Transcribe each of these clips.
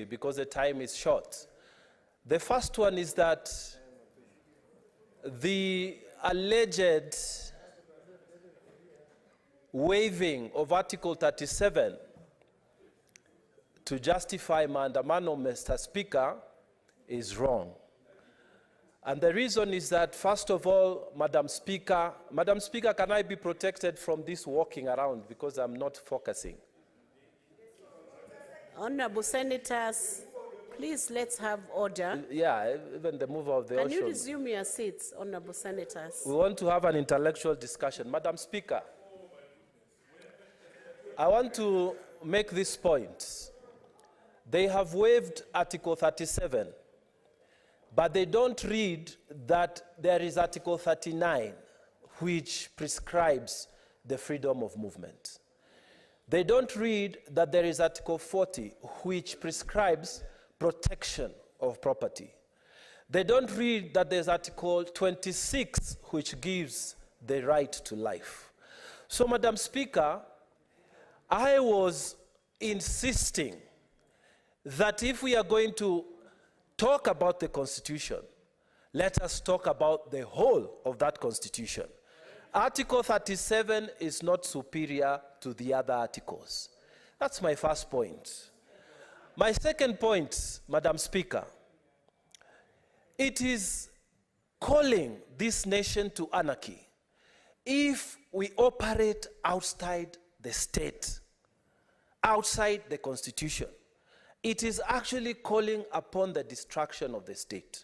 because the time is short. The first one is that the alleged waiving of Article 37 to justify maandamano, Mr. Speaker, is wrong. And the reason is that, first of all, Madam Speaker, can I be protected from this walking around because I'm not focusing? Honorable Senators, please let's have order. Yeah, even the mover of the Can ocean. you resume your seats, Honorable Senators? We want to have an intellectual discussion. Madam Speaker, I want to make this point. They have waived Article 37, but they don't read that there is Article 39, which prescribes the freedom of movement. They don't read that there is Article 40, which prescribes protection of property. They don't read that there's Article 26, which gives the right to life. So, Madam Speaker, I was insisting that if we are going to talk about the Constitution, let us talk about the whole of that Constitution. Article 37 is not superior to the other articles. That's my first point. My second point, Madam Speaker, it is calling this nation to anarchy if we operate outside the state, outside the Constitution. It is actually calling upon the destruction of the state.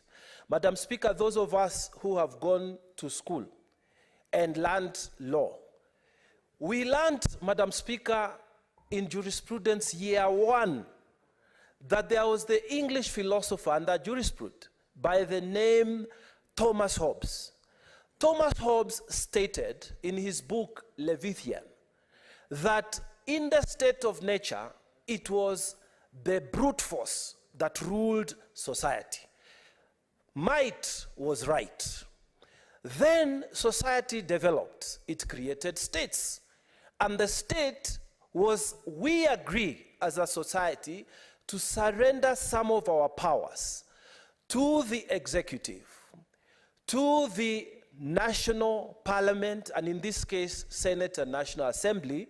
Madam Speaker, those of us who have gone to school and learned law, we learned, Madam Speaker, in jurisprudence year 1, that there was the English philosopher and a jurisprudent by the name Thomas Hobbes. Thomas Hobbes stated in his book Leviathan that in the state of nature, it was the brute force that ruled society. Might was right. Then society developed. It created states. And the state was, we agree as a society, to surrender some of our powers to the executive, to the national parliament, and in this case, Senate and National Assembly,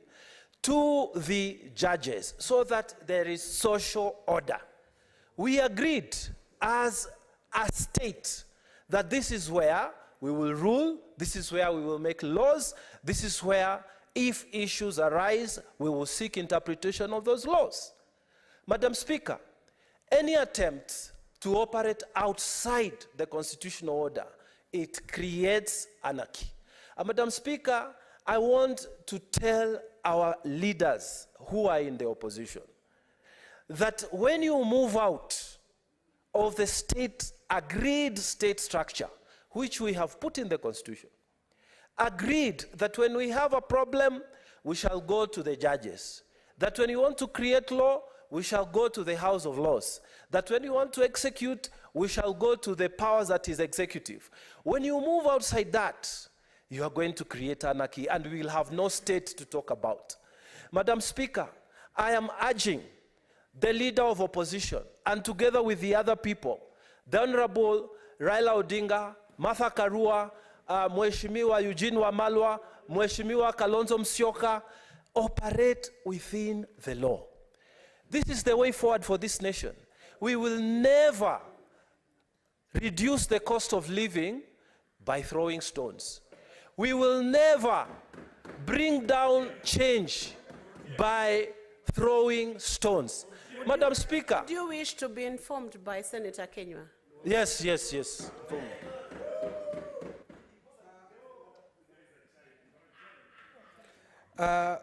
to the judges, so that there is social order. We agreed as a state that this is where we will rule, this is where we will make laws, this is where, if issues arise, we will seek interpretation of those laws. Madam Speaker, any attempt to operate outside the constitutional order, it creates anarchy. Madam Speaker, I want to tell our leaders who are in the opposition that when you move out of the state, agreed state structure, which we have put in the Constitution, agreed that when we have a problem, we shall go to the judges, that when you want to create law, we shall go to the House of Laws, that when you want to execute, we shall go to the powers that is executive. When you move outside that, you are going to create anarchy, and we will have no state to talk about. Madam Speaker, I am urging the leader of opposition, and together with the other people, the Honorable Raila Odinga, Martha Karua, Mheshimiwa Eugene Wamalwa, Mheshimiwa Kalonzo Musyoka, operate within the law. This is the way forward for this nation. We will never reduce the cost of living by throwing stones. We will never bring down change by throwing stones. Madam Speaker. Do you wish to be informed by Senator Kenywa? Yes, yes, yes.